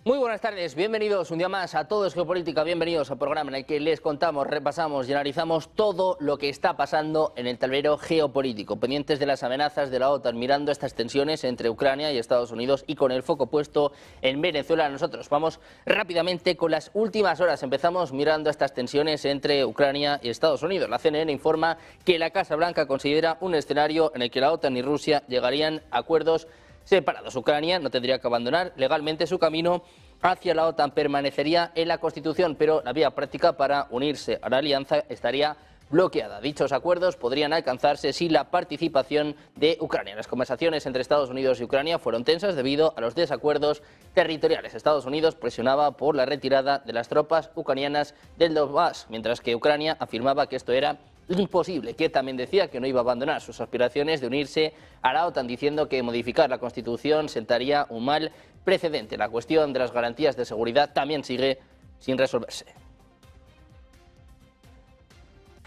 Muy buenas tardes, bienvenidos un día más a Todo es Geopolítica, bienvenidos al programa en el que les contamos, repasamos y analizamos todo lo que está pasando en el tablero geopolítico, pendientes de las amenazas de la OTAN, mirando estas tensiones entre Ucrania y Estados Unidos y con el foco puesto en Venezuela. Nosotros vamos rápidamente con las últimas horas, empezamos mirando estas tensiones entre Ucrania y Estados Unidos. La CNN informa que la Casa Blanca considera un escenario en el que la OTAN y Rusia llegarían a acuerdos separados. Ucrania no tendría que abandonar legalmente su camino hacia la OTAN, permanecería en la Constitución, pero la vía práctica para unirse a la alianza estaría bloqueada. Dichos acuerdos podrían alcanzarse sin la participación de Ucrania. Las conversaciones entre Estados Unidos y Ucrania fueron tensas debido a los desacuerdos territoriales. Estados Unidos presionaba por la retirada de las tropas ucranianas del Donbass, mientras que Ucrania afirmaba que esto era imposible. Que también decía que no iba a abandonar sus aspiraciones de unirse a la OTAN, diciendo que modificar la Constitución sentaría un mal precedente. La cuestión de las garantías de seguridad también sigue sin resolverse.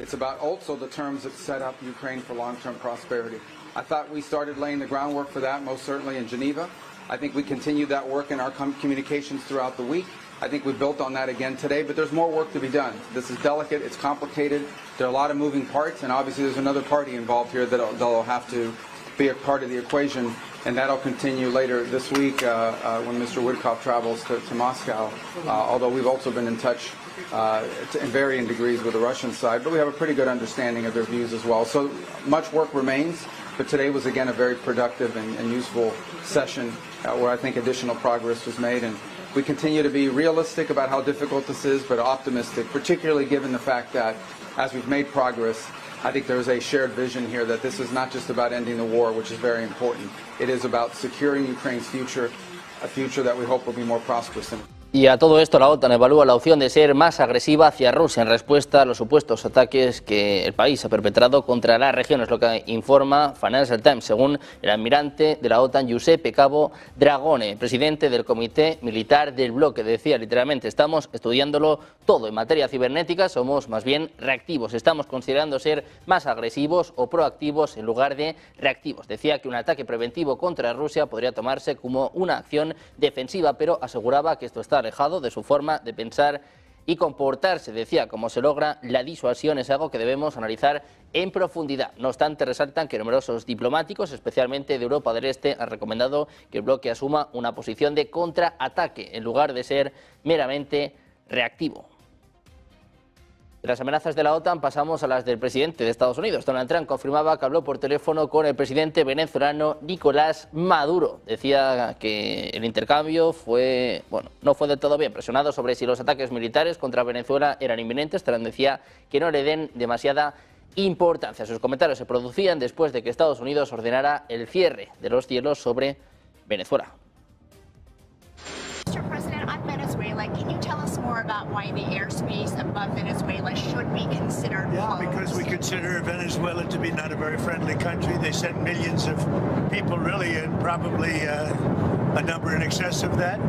It's about also the terms that set up Ukraine for long-term prosperity. I thought we started laying the groundwork for that most certainly in Geneva. I think we continued that work in our communications throughout the week. I think we built on that again today, but there's more work to be done. This is delicate, it's complicated, there are a lot of moving parts, and obviously there's another party involved here that'll have to be a part of the equation, and that'll continue later this week when Mr. Woodcock travels to Moscow, although we've also been in touch in varying degrees with the Russian side, but we have a pretty good understanding of their views as well. So much work remains, but today was again a very productive and useful session where I think additional progress was made, and we continue to be realistic about how difficult this is, but optimistic, particularly given the fact that as we've made progress, I think there's a shared vision here that this is not just about ending the war, which is very important. It is about securing Ukraine's future, a future that we hope will be more prosperous. Y a todo esto la OTAN evalúa la opción de ser más agresiva hacia Rusia en respuesta a los supuestos ataques que el país ha perpetrado contra la región, es lo que informa Financial Times, según el almirante de la OTAN, Giuseppe Cabo Dragone, presidente del Comité Militar del Bloque. Decía literalmente: estamos estudiándolo todo en materia cibernética, somos más bien reactivos, estamos considerando ser más agresivos o proactivos en lugar de reactivos. Decía que un ataque preventivo contra Rusia podría tomarse como una acción defensiva, pero aseguraba que esto está alejado de su forma de pensar y comportarse. Decía, cómo se logra la disuasión es algo que debemos analizar en profundidad. No obstante, resaltan que numerosos diplomáticos, especialmente de Europa del Este, han recomendado que el bloque asuma una posición de contraataque en lugar de ser meramente reactivo. De las amenazas de la OTAN pasamos a las del presidente de Estados Unidos. Donald Trump confirmaba que habló por teléfono con el presidente venezolano Nicolás Maduro. Decía que el intercambio no fue del todo bien. Presionado sobre si los ataques militares contra Venezuela eran inminentes, Trump decía que no le den demasiada importancia. Sus comentarios se producían después de que Estados Unidos ordenara el cierre de los cielos sobre Venezuela. Mr. President, on Venezuela, can you tell us more about why the airspace above Venezuela should be considered closed? Because we consider Venezuela to be not a very friendly country. They sent millions of people, really, and probably a number in excess of that.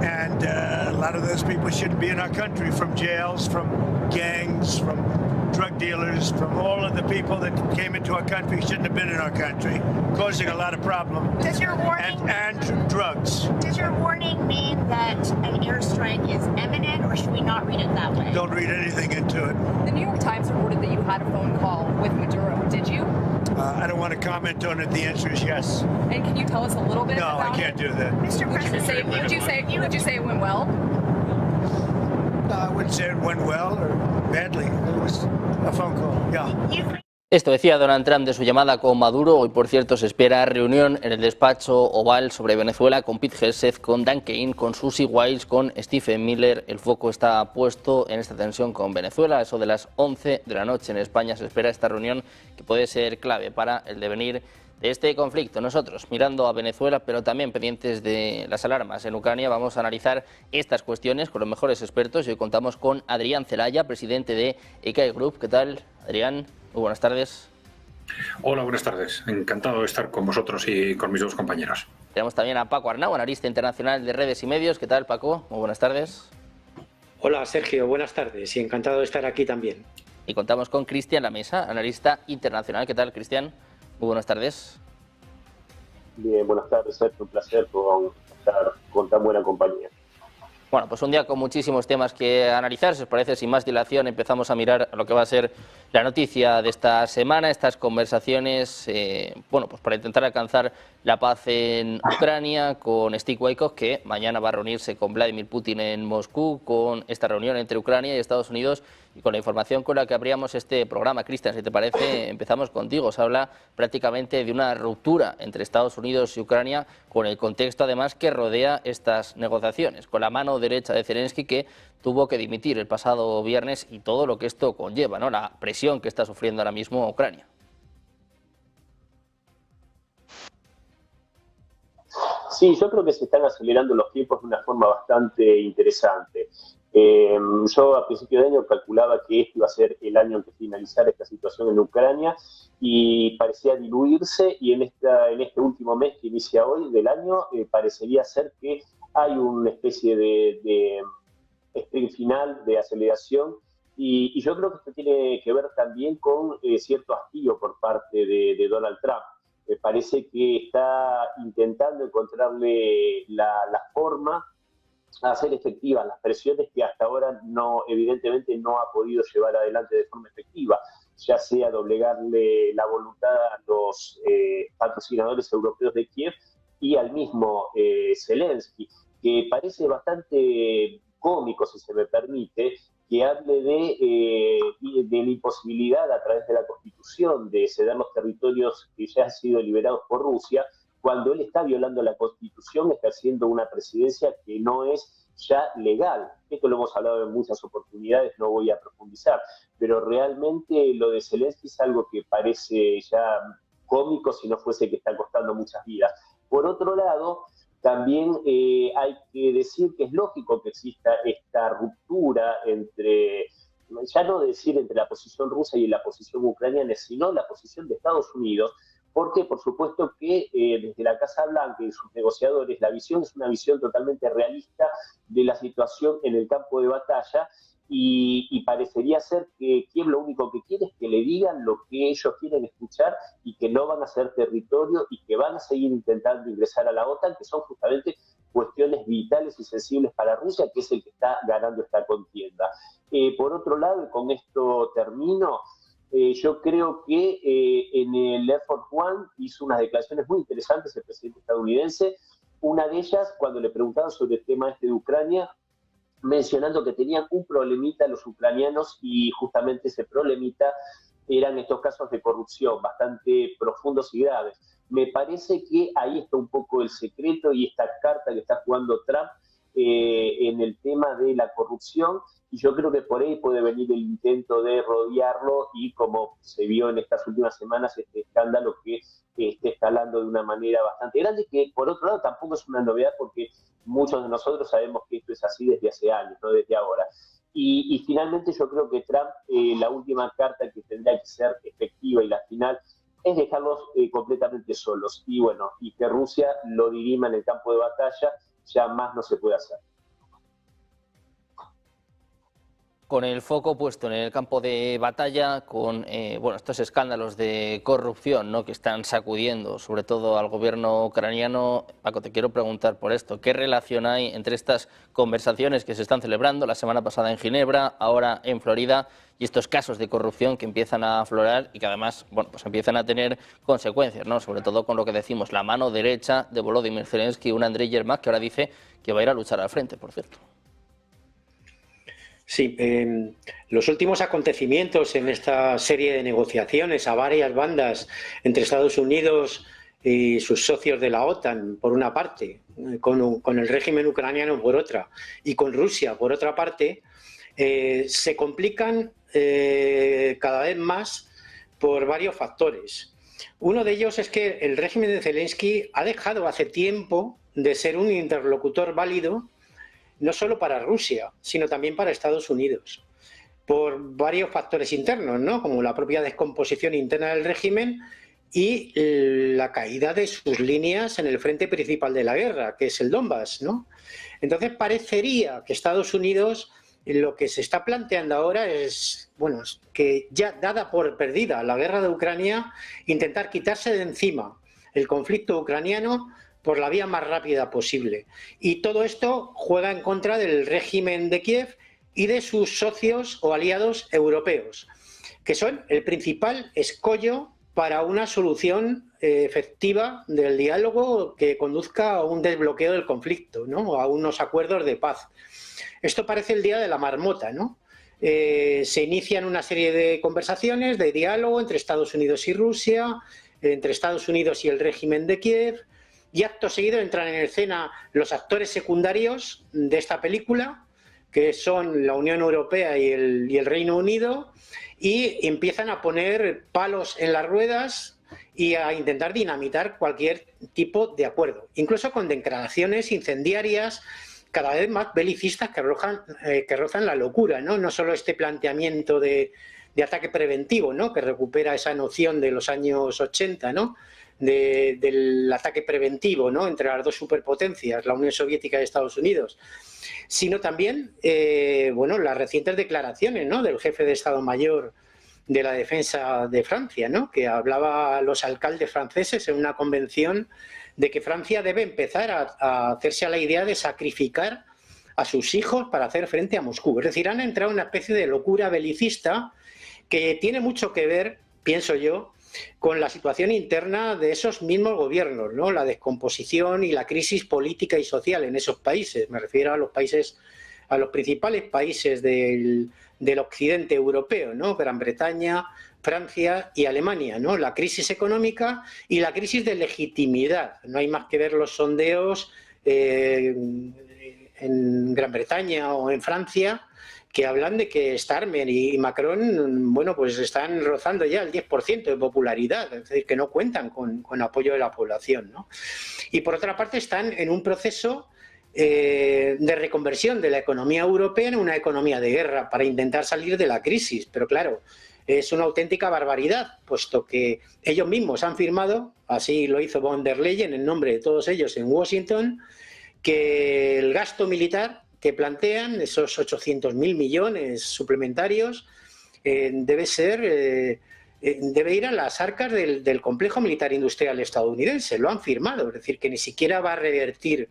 And a lot of those people shouldn't be in our country, from jails, from gangs, from drug dealers, from all of the people that came into our country shouldn't have been in our country, causing a lot of problems. Does your warning and drugs. Does your warning mean that an airstrike is imminent, or should we not read it that way? Don't read anything into it. The New York Times reported that you had a phone call with Maduro. Did you? I don't want to comment on it. The answer is yes. And can you tell us a little bit No, about I can't do that. Mr. President, Would you say it went well? No, I wouldn't say it went well or badly. It was a phone call. Yeah. Esto decía Donald Trump de su llamada con Maduro. Hoy, por cierto, se espera reunión en el despacho Oval sobre Venezuela con Pete Hegseth, con Dan Kane, con Susie Wiles, con Stephen Miller. El foco está puesto en esta tensión con Venezuela. Eso de las 11 de la noche en España se espera esta reunión, que puede ser clave para el devenir de este conflicto. Nosotros, mirando a Venezuela, pero también pendientes de las alarmas en Ucrania, vamos a analizar estas cuestiones con los mejores expertos. Y hoy contamos con Adrián Celaya, presidente de EKAI Group. ¿Qué tal, Adrián? Muy buenas tardes. Hola, buenas tardes. Encantado de estar con vosotros y con mis dos compañeros. Tenemos también a Paco Arnau, analista internacional de redes y medios. ¿Qué tal, Paco? Muy buenas tardes. Hola, Sergio. Buenas tardes y encantado de estar aquí también. Y contamos con Cristian Lamesa, analista internacional. ¿Qué tal, Cristian? Muy buenas tardes. Bien, buenas tardes, Sergio. Un placer estar con tan buena compañía. Bueno, pues un día con muchísimos temas que analizar. Si os parece, sin más dilación, empezamos a mirar lo que va a ser la noticia de esta semana, estas conversaciones, bueno, pues para intentar alcanzar la paz en Ucrania con Steve Witkoff, que mañana va a reunirse con Vladimir Putin en Moscú, con esta reunión entre Ucrania y Estados Unidos y con la información con la que abríamos este programa. Cristian, si te parece, empezamos contigo. Se habla prácticamente de una ruptura entre Estados Unidos y Ucrania, con el contexto además que rodea estas negociaciones, con la mano derecha de Zelensky, que tuvo que dimitir el pasado viernes, y todo lo que esto conlleva, ¿no? La presión que está sufriendo ahora mismo Ucrania. Sí, yo creo que se están acelerando los tiempos de una forma bastante interesante. Yo a principio de año calculaba que este iba a ser el año en que finalizara esta situación en Ucrania y parecía diluirse, y en este último mes que inicia hoy del año parecería ser que hay una especie de sprint final, de aceleración, y yo creo que esto tiene que ver también con cierto hastío por parte de Donald Trump. Me parece que está intentando encontrarle la forma a hacer efectivas las presiones que hasta ahora evidentemente no ha podido llevar adelante de forma efectiva, ya sea doblegarle la voluntad a los patrocinadores europeos de Kiev y al mismo Zelensky, que parece bastante cómico, si se me permite, que hable de la imposibilidad a través de la Constitución de ceder los territorios que ya han sido liberados por Rusia, cuando él está violando la Constitución, ejerciendo una presidencia que no es ya legal. Esto lo hemos hablado en muchas oportunidades, no voy a profundizar, pero realmente lo de Zelensky es algo que parece ya cómico, si no fuese que está costando muchas vidas. Por otro lado, también hay que decir que es lógico que exista esta ruptura entre, ya no decir entre la posición rusa y la posición ucraniana, sino la posición de Estados Unidos, porque por supuesto que desde la Casa Blanca y sus negociadores la visión es una visión totalmente realista de la situación en el campo de batalla, y parecería ser que Kiev lo único que quiere es que le digan lo que ellos quieren escuchar, y que no van a ceder territorio y que van a seguir intentando ingresar a la OTAN, que son justamente cuestiones vitales y sensibles para Rusia, que es el que está ganando esta contienda. Por otro lado, y con esto termino, yo creo que en el Air Force One hizo unas declaraciones muy interesantes el presidente estadounidense. Una de ellas, cuando le preguntaban sobre el tema de Ucrania, mencionando que tenían un problemita los ucranianos, y justamente ese problemita eran estos casos de corrupción bastante profundos y graves. Me parece que ahí está un poco el secreto y esta carta que está jugando Trump en el tema de la corrupción, y yo creo que por ahí puede venir el intento de rodearlo, y como se vio en estas últimas semanas, este escándalo que está escalando de una manera bastante grande, que por otro lado tampoco es una novedad, porque muchos de nosotros sabemos que esto es así desde hace años, no desde ahora. Y finalmente yo creo que Trump, la última carta que tendrá que ser efectiva y la final, es dejarlos completamente solos, y bueno, y que Rusia lo dirima en el campo de batalla. Ya más no se puede hacer. Con el foco puesto en el campo de batalla, con bueno, estos escándalos de corrupción, ¿no?, que están sacudiendo sobre todo al gobierno ucraniano, Paco, te quiero preguntar por esto. ¿Qué relación hay entre estas conversaciones que se están celebrando la semana pasada en Ginebra, ahora en Florida, y estos casos de corrupción que empiezan a aflorar y que además, bueno, pues empiezan a tener consecuencias, ¿no?, sobre todo con lo que decimos, la mano derecha de Volodymyr Zelensky, un Andriy Yermak, que ahora dice que va a ir a luchar al frente, por cierto? Sí, los últimos acontecimientos en esta serie de negociaciones a varias bandas entre Estados Unidos y sus socios de la OTAN, por una parte, con el régimen ucraniano por otra, y con Rusia por otra parte, se complican cada vez más por varios factores. Uno de ellos es que el régimen de Zelensky ha dejado hace tiempo de ser un interlocutor válido, no solo para Rusia, sino también para Estados Unidos, por varios factores internos, ¿no?, como la propia descomposición interna del régimen y la caída de sus líneas en el frente principal de la guerra, que es el Donbass, ¿no? Entonces parecería que Estados Unidos, lo que se está planteando ahora es, bueno, que ya dada por perdida la guerra de Ucrania, intentar quitarse de encima el conflicto ucraniano por la vía más rápida posible. Y todo esto juega en contra del régimen de Kiev y de sus socios o aliados europeos, que son el principal escollo para una solución efectiva del diálogo que conduzca a un desbloqueo del conflicto, ¿no? A unos acuerdos de paz. Esto parece el día de la marmota, ¿no? Se inician una serie de conversaciones, de diálogo entre Estados Unidos y Rusia, entre Estados Unidos y el régimen de Kiev, y acto seguido entran en escena los actores secundarios de esta película, que son la Unión Europea y el Reino Unido, y empiezan a poner palos en las ruedas y a intentar dinamitar cualquier tipo de acuerdo, incluso con declaraciones incendiarias cada vez más belicistas que rozan la locura, ¿no? No solo este planteamiento de ataque preventivo, ¿no? Que recupera esa noción de los años 80, ¿no? Del ataque preventivo, ¿no? Entre las dos superpotencias, la Unión Soviética y Estados Unidos, sino también bueno, las recientes declaraciones, ¿no? Del jefe de Estado Mayor de la Defensa de Francia, ¿no? Que hablaba a los alcaldes franceses en una convención de que Francia debe empezar a hacerse a la idea de sacrificar a sus hijos para hacer frente a Moscú. Es decir, han entrado en una especie de locura belicista que tiene mucho que ver, pienso yo, con la situación interna de esos mismos gobiernos, ¿no? La descomposición y la crisis política y social en esos países. Me refiero a los países, a los principales países del occidente europeo, ¿no? Gran Bretaña, Francia y Alemania, ¿no? La crisis económica y la crisis de legitimidad. No hay más que ver los sondeos en Gran Bretaña o en Francia, que hablan de que Starmer y Macron, bueno, pues están rozando ya el 10% de popularidad, es decir, que no cuentan con apoyo de la población, ¿no? Y por otra parte están en un proceso de reconversión de la economía europea en una economía de guerra para intentar salir de la crisis, pero claro, es una auténtica barbaridad, puesto que ellos mismos han firmado, así lo hizo von der Leyen en nombre de todos ellos en Washington, que el gasto militar que plantean, esos 800.000 millones suplementarios, debe ir a las arcas del complejo militar industrial estadounidense. Lo han firmado, es decir, que ni siquiera va a revertir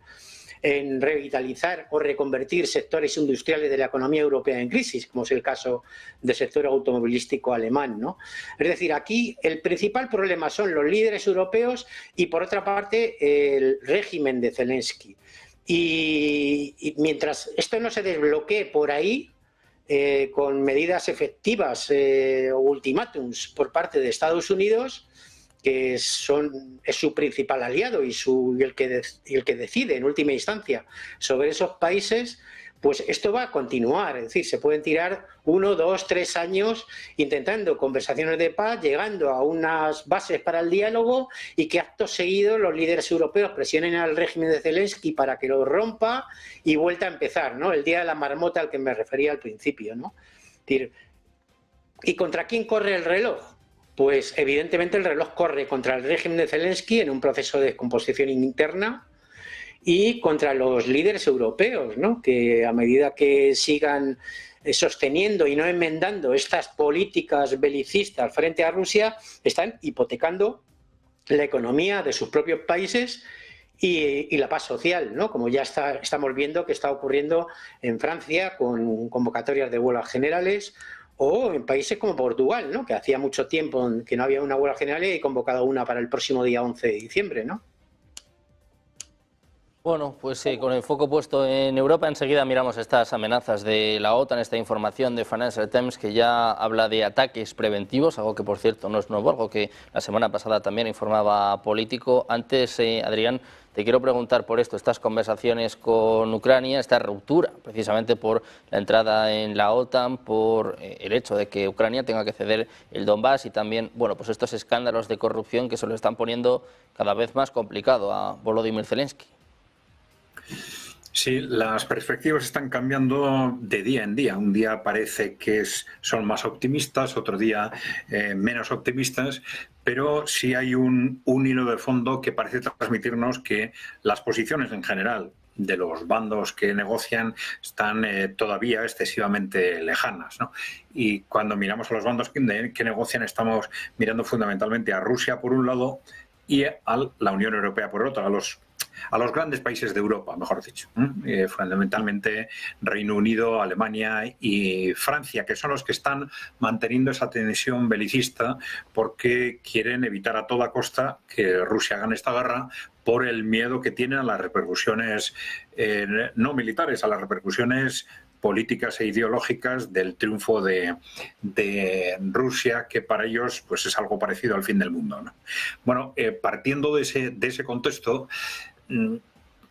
en revitalizar o reconvertir sectores industriales de la economía europea en crisis, como es el caso del sector automovilístico alemán, ¿no? Es decir, aquí el principal problema son los líderes europeos y, por otra parte, el régimen de Zelensky. Y mientras esto no se desbloquee por ahí, con medidas efectivas o ultimátums por parte de Estados Unidos, que es su principal aliado y el que decide en última instancia sobre esos países, pues esto va a continuar. Es decir, se pueden tirar 1, 2, 3 años intentando conversaciones de paz, llegando a unas bases para el diálogo y que acto seguido los líderes europeos presionen al régimen de Zelensky para que lo rompa y vuelta a empezar, ¿no? El día de la marmota al que me refería al principio, ¿no? Es decir, ¿y contra quién corre el reloj? Pues evidentemente el reloj corre contra el régimen de Zelensky en un proceso de descomposición interna y contra los líderes europeos, ¿no? Que a medida que sigan sosteniendo y no enmendando estas políticas belicistas frente a Rusia, están hipotecando la economía de sus propios países y la paz social, ¿no? Como ya estamos viendo que está ocurriendo en Francia con convocatorias de huelgas generales, o en países como Portugal, ¿no? Que hacía mucho tiempo que no había una huelga general y he convocado una para el próximo día 11 de diciembre, ¿no? Bueno, pues con el foco puesto en Europa, enseguida miramos estas amenazas de la OTAN, esta información de Financial Times que ya habla de ataques preventivos, algo que por cierto no es nuevo, algo que la semana pasada también informaba Político. Antes, Adrián, te quiero preguntar por esto, estas conversaciones con Ucrania, esta ruptura precisamente por la entrada en la OTAN, por el hecho de que Ucrania tenga que ceder el Donbass y también, bueno, pues estos escándalos de corrupción que se lo están poniendo cada vez más complicado a Volodymyr Zelensky. Sí, las perspectivas están cambiando de día en día. Un día parece que son más optimistas, otro día menos optimistas, pero sí hay un hilo de fondo que parece transmitirnos que las posiciones en general de los bandos que negocian están todavía excesivamente lejanas, ¿no? Y cuando miramos a los bandos que negocian, estamos mirando fundamentalmente a Rusia por un lado y a la Unión Europea por otro, a los a los grandes países de Europa, mejor dicho, fundamentalmente Reino Unido, Alemania y Francia, que son los que están manteniendo esa tensión belicista porque quieren evitar a toda costa que Rusia gane esta guerra por el miedo que tienen a las repercusiones no militares, a las repercusiones políticas e ideológicas del triunfo de Rusia, que para ellos pues es algo parecido al fin del mundo, ¿no? Bueno, partiendo de ese contexto,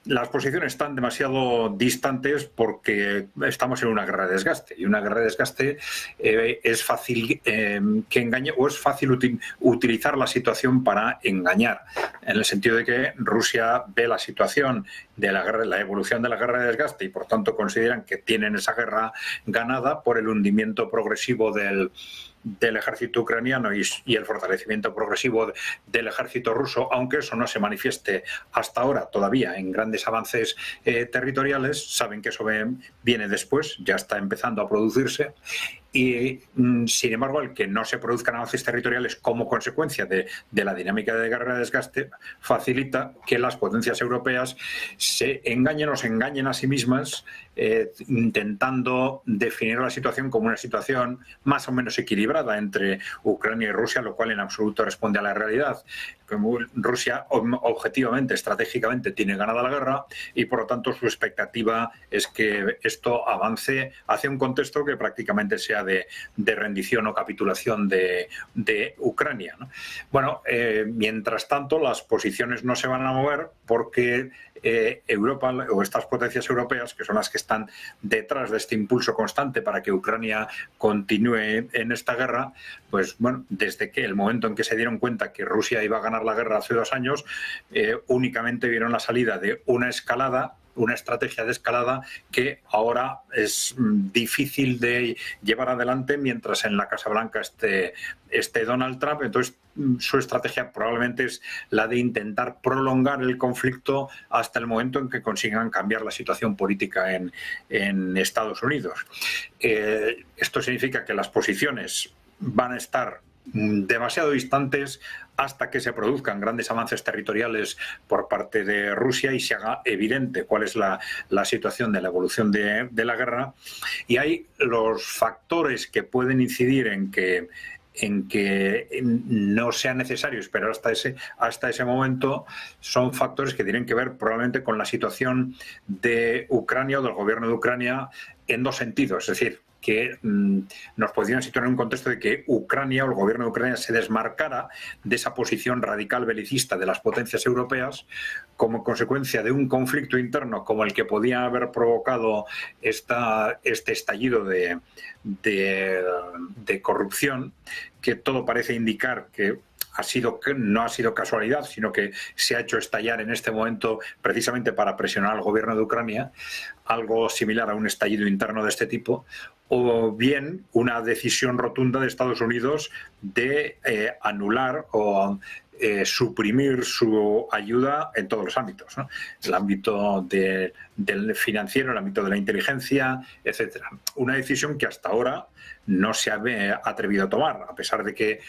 las posiciones están demasiado distantes porque estamos en una guerra de desgaste, y una guerra de desgaste es fácil que engañe, o es fácil utilizar la situación para engañar, en el sentido de que Rusia ve la situación de la guerra, la evolución de la guerra de desgaste, y por tanto consideran que tienen esa guerra ganada por el hundimiento progresivo del ejército ucraniano y el fortalecimiento progresivo del ejército ruso, aunque eso no se manifieste hasta ahora todavía en grandes avances territoriales. Saben que eso viene después, ya está empezando a producirse. Y, sin embargo, el que no se produzcan avances territoriales como consecuencia de la dinámica de guerra de desgaste facilita que las potencias europeas se engañen o se engañen a sí mismas, intentando definir la situación como una situación más o menos equilibrada entre Ucrania y Rusia, lo cual en absoluto responde a la realidad. Como Rusia objetivamente, estratégicamente, tiene ganada la guerra, y por lo tanto su expectativa es que esto avance hacia un contexto que prácticamente sea de rendición o capitulación de Ucrania, ¿no? Bueno, mientras tanto las posiciones no se van a mover porque Europa, o estas potencias europeas, que son las que están detrás de este impulso constante para que Ucrania continúe en esta guerra, pues bueno, desde que el momento en que se dieron cuenta que Rusia iba a ganar la guerra hace 2 años, únicamente vieron la salida de una escalada, una estrategia de escalada que ahora es difícil de llevar adelante mientras en la Casa Blanca esté Donald Trump. Entonces su estrategia probablemente es la de intentar prolongar el conflicto hasta el momento en que consigan cambiar la situación política en Estados Unidos. Esto significa que las posiciones van a estar demasiado distantes hasta que se produzcan grandes avances territoriales por parte de Rusia y se haga evidente cuál es la situación de la evolución de la guerra. Y hay los factores que pueden incidir en que no sea necesario esperar hasta ese momento. Son factores que tienen que ver probablemente con la situación de Ucrania o del gobierno de Ucrania en 2 sentidos. Es decir, que nos podrían situar en un contexto de que Ucrania o el gobierno de Ucrania se desmarcara de esa posición radical belicista de las potencias europeas como consecuencia de un conflicto interno como el que podía haber provocado este estallido de corrupción, que todo parece indicar que no ha sido casualidad, sino que se ha hecho estallar en este momento precisamente para presionar al gobierno de Ucrania, algo similar a un estallido interno de este tipo, o bien una decisión rotunda de Estados Unidos de anular o suprimir su ayuda en todos los ámbitos, ¿no? El ámbito del financiero, el ámbito de la inteligencia, etcétera. Una decisión que hasta ahora no se ha atrevido a tomar, a pesar de que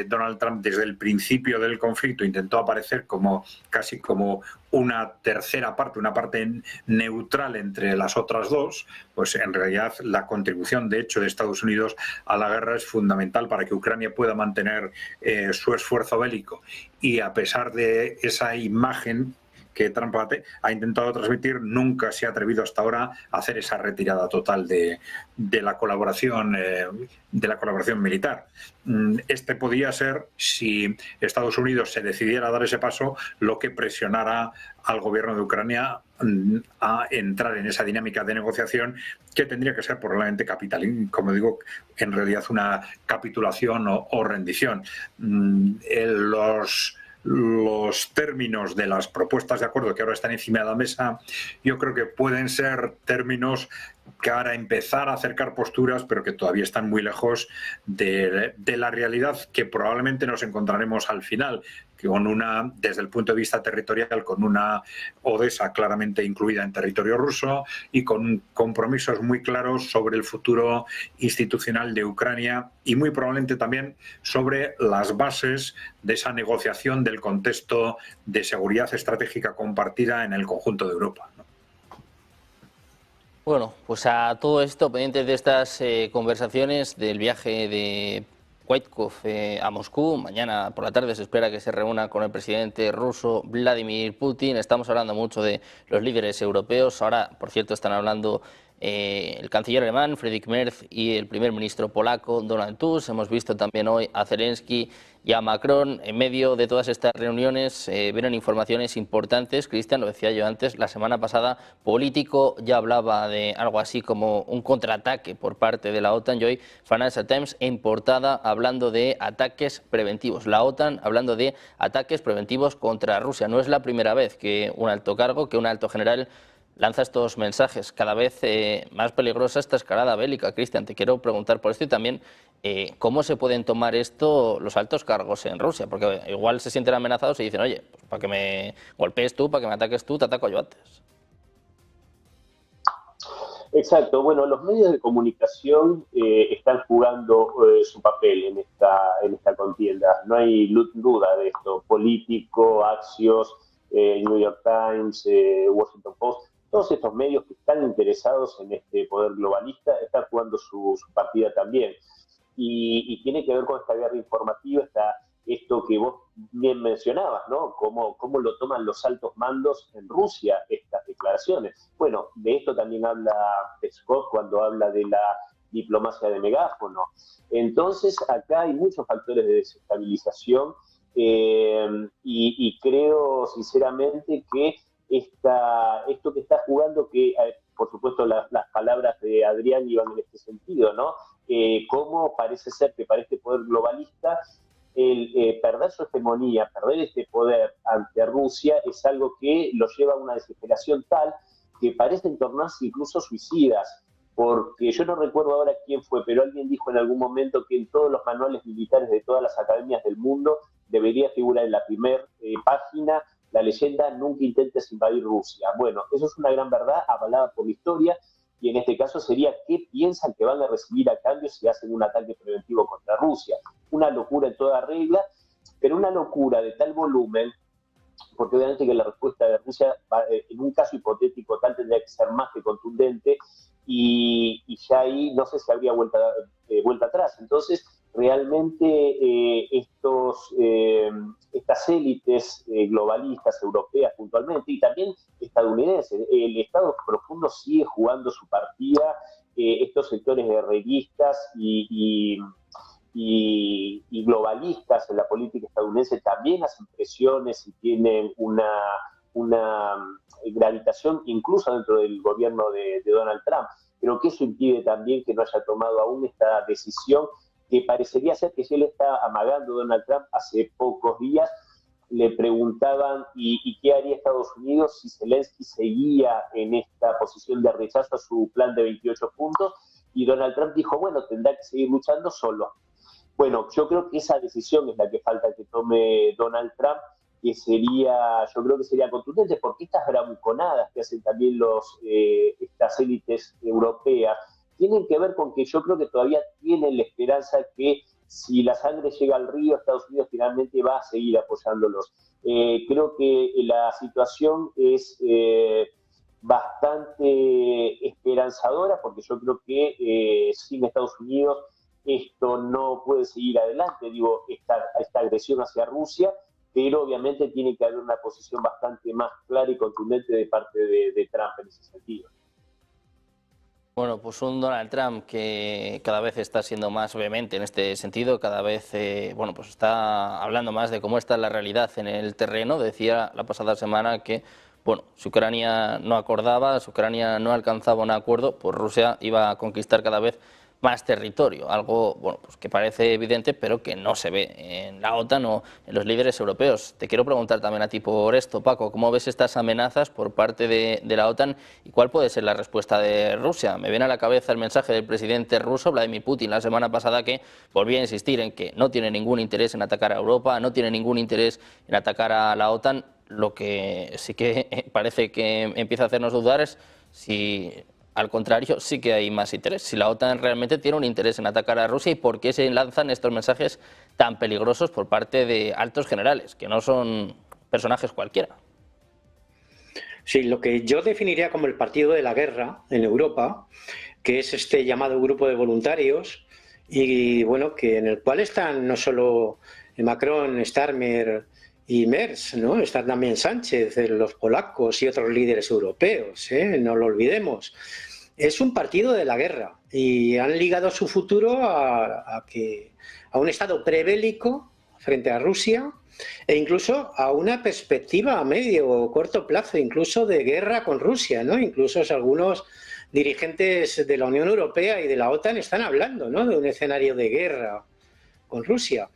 Donald Trump desde el principio del conflicto intentó aparecer casi como una tercera parte, una parte neutral entre las otras dos. Pues en realidad la contribución de hecho de Estados Unidos a la guerra es fundamental para que Ucrania pueda mantener su esfuerzo bélico, y a pesar de esa imagen que Trump ha intentado transmitir, nunca se ha atrevido hasta ahora a hacer esa retirada total de la colaboración militar. Este podía ser, si Estados Unidos se decidiera a dar ese paso, lo que presionara al gobierno de Ucrania a entrar en esa dinámica de negociación, que tendría que ser probablemente como digo, en realidad una capitulación o rendición. Los términos de las propuestas de acuerdo que ahora están encima de la mesa, yo creo que pueden ser términos que ahora empezar a acercar posturas, pero que todavía están muy lejos de la realidad que probablemente nos encontraremos al final, desde el punto de vista territorial, con una Odesa claramente incluida en territorio ruso y con compromisos muy claros sobre el futuro institucional de Ucrania y muy probablemente también sobre las bases de esa negociación del contexto de seguridad estratégica compartida en el conjunto de Europa, ¿no? Bueno, pues a todo esto, pendientes de estas conversaciones del viaje de Waitkov a Moscú, mañana por la tarde se espera que se reúna con el presidente ruso Vladimir Putin. Estamos hablando mucho de los líderes europeos. Ahora, por cierto, están hablando el canciller alemán Friedrich Merz y el primer ministro polaco Donald Tusk. Hemos visto también hoy a Zelensky y a Macron. En medio de todas estas reuniones vienen informaciones importantes. Cristian, lo decía yo antes, la semana pasada Político ya hablaba de algo así como un contraataque por parte de la OTAN, y hoy Financial Times en portada hablando de ataques preventivos. La OTAN hablando de ataques preventivos contra Rusia. No es la primera vez que un alto cargo, que un alto general lanza estos mensajes. Cada vez más peligrosa esta escalada bélica. Cristian, te quiero preguntar por esto y también cómo se pueden tomar esto los altos cargos en Rusia, porque igual se sienten amenazados y dicen, oye, pues para que me golpees tú, para que me ataques tú, te ataco yo antes. Exacto. Bueno, los medios de comunicación están jugando su papel en esta contienda. No hay duda de esto. Político, Axios, New York Times, Washington Post, todos estos medios que están interesados en este poder globalista están jugando su partida también. Y tiene que ver con esta guerra informativa, esto que vos bien mencionabas, ¿no? Cómo lo toman los altos mandos en Rusia estas declaraciones. Bueno, de esto también habla Peskov cuando habla de la diplomacia de megáfono. Entonces, acá hay muchos factores de desestabilización y creo sinceramente que esto que está jugando, por supuesto las palabras de Adrián iban en este sentido, ¿no? Cómo parece ser que para este poder globalista el perder su hegemonía, perder este poder ante Rusia es algo que lo lleva a una desesperación tal que parecen tornarse incluso suicidas, porque yo no recuerdo ahora quién fue, pero alguien dijo en algún momento que en todos los manuales militares de todas las academias del mundo debería figurar en la primera página la leyenda "nunca intentes invadir Rusia". Bueno, eso es una gran verdad avalada por la historia, y en este caso sería qué piensan que van a recibir a cambio si hacen un ataque preventivo contra Rusia. Una locura en toda regla, pero una locura de tal volumen, porque obviamente que la respuesta de Rusia, en un caso hipotético tal, tendría que ser más que contundente, y ya ahí no sé si habría vuelta atrás. Entonces, realmente estas élites globalistas, europeas puntualmente, y también estadounidenses, el Estado profundo sigue jugando su partida, estos sectores guerreristas y globalistas en la política estadounidense también hacen presiones y tienen una gravitación incluso dentro del gobierno de Donald Trump. Creo que eso impide también que no haya tomado aún esta decisión, que parecería ser que si él está amagando Donald Trump. Hace pocos días le preguntaban ¿y qué haría Estados Unidos si Zelensky seguía en esta posición de rechazo a su plan de 28 puntos, y Donald Trump dijo, bueno, tendrá que seguir luchando solo. Bueno, yo creo que esa decisión es la que falta que tome Donald Trump, que yo creo que sería contundente, porque estas bravuconadas que hacen también estas élites europeas tienen que ver con que yo creo que todavía tienen la esperanza que si la sangre llega al río, Estados Unidos finalmente va a seguir apoyándolos. Creo que la situación es bastante esperanzadora, porque yo creo que sin Estados Unidos esto no puede seguir adelante, digo, esta agresión hacia Rusia, pero obviamente tiene que haber una posición bastante más clara y contundente de parte de Trump en ese sentido. Bueno, pues un Donald Trump que cada vez está siendo más vehemente en este sentido, cada vez pues está hablando más de cómo está la realidad en el terreno. Decía la pasada semana que si Ucrania no acordaba, si Ucrania no alcanzaba un acuerdo, pues Rusia iba a conquistar cada vez más territorio, algo bueno, pues que parece evidente pero que no se ve en la OTAN o en los líderes europeos. Te quiero preguntar también a ti por esto, Paco, ¿cómo ves estas amenazas por parte de la OTAN y cuál puede ser la respuesta de Rusia? Me viene a la cabeza el mensaje del presidente ruso, Vladimir Putin, la semana pasada, que volvía a insistir en que no tiene ningún interés en atacar a Europa, no tiene ningún interés en atacar a la OTAN. Lo que sí que parece que empieza a hacernos dudar es si, al contrario, sí que hay más interés. Si la OTAN realmente tiene un interés en atacar a Rusia y por qué se lanzan estos mensajes tan peligrosos por parte de altos generales, que no son personajes cualquiera. Sí, lo que yo definiría como el partido de la guerra en Europa, que es este llamado grupo de voluntarios, y bueno, que en el cual están no solo Macron, Starmer y Merz, ¿no? Están también Sánchez, los polacos y otros líderes europeos, no lo olvidemos. Es un partido de la guerra y han ligado su futuro a un estado prebélico frente a Rusia e incluso a una perspectiva a medio o corto plazo, incluso de guerra con Rusia, ¿no? Incluso algunos dirigentes de la Unión Europea y de la OTAN están hablando, ¿no?, de un escenario de guerra con Rusia.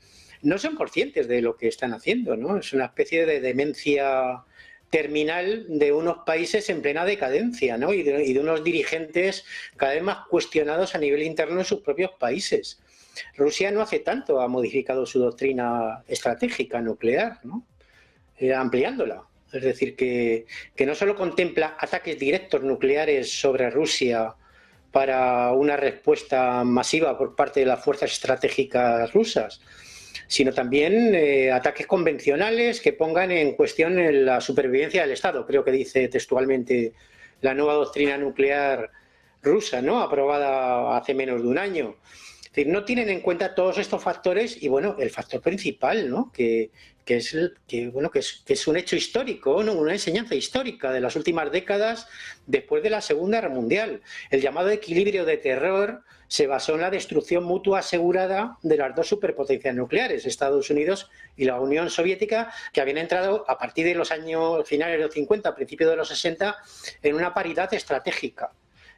No son conscientes de lo que están haciendo, ¿no? Es una especie de demencia terminal de unos países en plena decadencia, ¿no? Y de unos dirigentes cada vez más cuestionados a nivel interno en sus propios países. Rusia no hace tanto ha modificado su doctrina estratégica nuclear, ¿no? Ampliándola. Es decir, que no solo contempla ataques directos nucleares sobre Rusia para una respuesta masiva por parte de las fuerzas estratégicas rusas, sino también ataques convencionales que pongan en cuestión la supervivencia del Estado. Creo que dice textualmente la nueva doctrina nuclear rusa, ¿no?, aprobada hace menos de un año. Es decir, no tienen en cuenta todos estos factores y, bueno, el factor principal, ¿no?, que es un hecho histórico, ¿no?, una enseñanza histórica de las últimas décadas después de la Segunda Guerra Mundial. El llamado equilibrio de terror se basó en la destrucción mutua asegurada de las dos superpotencias nucleares, Estados Unidos y la Unión Soviética, que habían entrado a partir de los años finales de los 50, principios de los 60, en una paridad estratégica.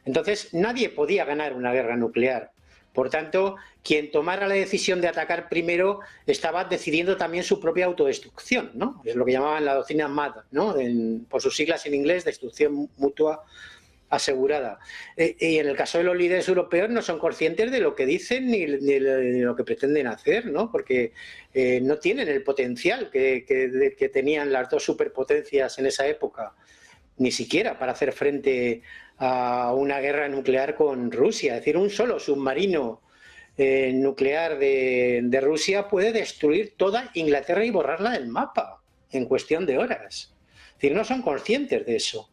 Entonces, nadie podía ganar una guerra nuclear. Por tanto, quien tomara la decisión de atacar primero estaba decidiendo también su propia autodestrucción, ¿no? Es lo que llamaban la doctrina MAD, ¿no?, por sus siglas en inglés, destrucción mutua asegurada. Y en el caso de los líderes europeos no son conscientes de lo que dicen ni de lo que pretenden hacer, ¿no?, porque no tienen el potencial que tenían las dos superpotencias en esa época, ni siquiera para hacer frente a una guerra nuclear con Rusia. Es decir, un solo submarino nuclear de Rusia puede destruir toda Inglaterra y borrarla del mapa en cuestión de horas. Es decir, no son conscientes de eso.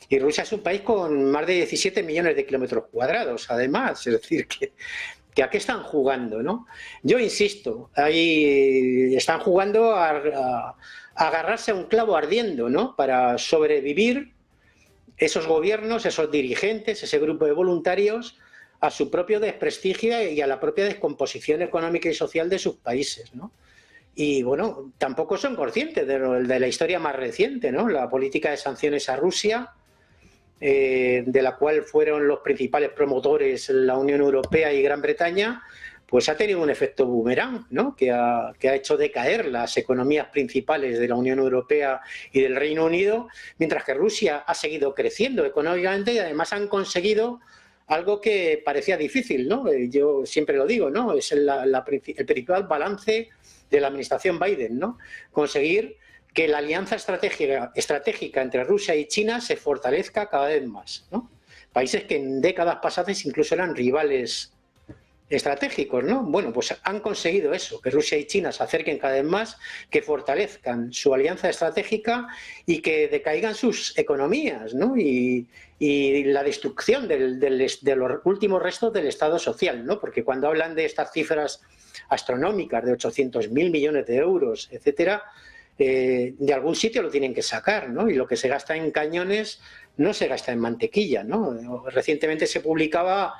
Y Rusia es un país con más de 17 millones de kilómetros cuadrados, además. Es decir, que ¿a qué están jugando, no? Yo insisto, ahí están jugando a agarrarse a un clavo ardiendo, ¿no?, para sobrevivir esos gobiernos, esos dirigentes, ese grupo de voluntarios, a su propio desprestigio y a la propia descomposición económica y social de sus países, ¿no? Y bueno, tampoco son conscientes de la historia más reciente, ¿no?, la política de sanciones a Rusia, de la cual fueron los principales promotores la Unión Europea y Gran Bretaña, pues ha tenido un efecto boomerang, ¿no?, que ha hecho decaer las economías principales de la Unión Europea y del Reino Unido, mientras que Rusia ha seguido creciendo económicamente y además han conseguido algo que parecía difícil, ¿no? Yo siempre lo digo, ¿no?, es el principal balance de la administración Biden, ¿no?, conseguir que la alianza estratégica entre Rusia y China se fortalezca cada vez más, ¿no? Países que en décadas pasadas incluso eran rivales estratégicos, ¿no? Bueno, pues han conseguido eso, que Rusia y China se acerquen cada vez más, que fortalezcan su alianza estratégica y que decaigan sus economías, ¿no? Y la destrucción de los últimos restos del Estado social, ¿no? Porque cuando hablan de estas cifras astronómicas de 800.000 millones de euros, etcétera, de algún sitio lo tienen que sacar, ¿no? Y lo que se gasta en cañones no se gasta en mantequilla, ¿no? Recientemente se publicaba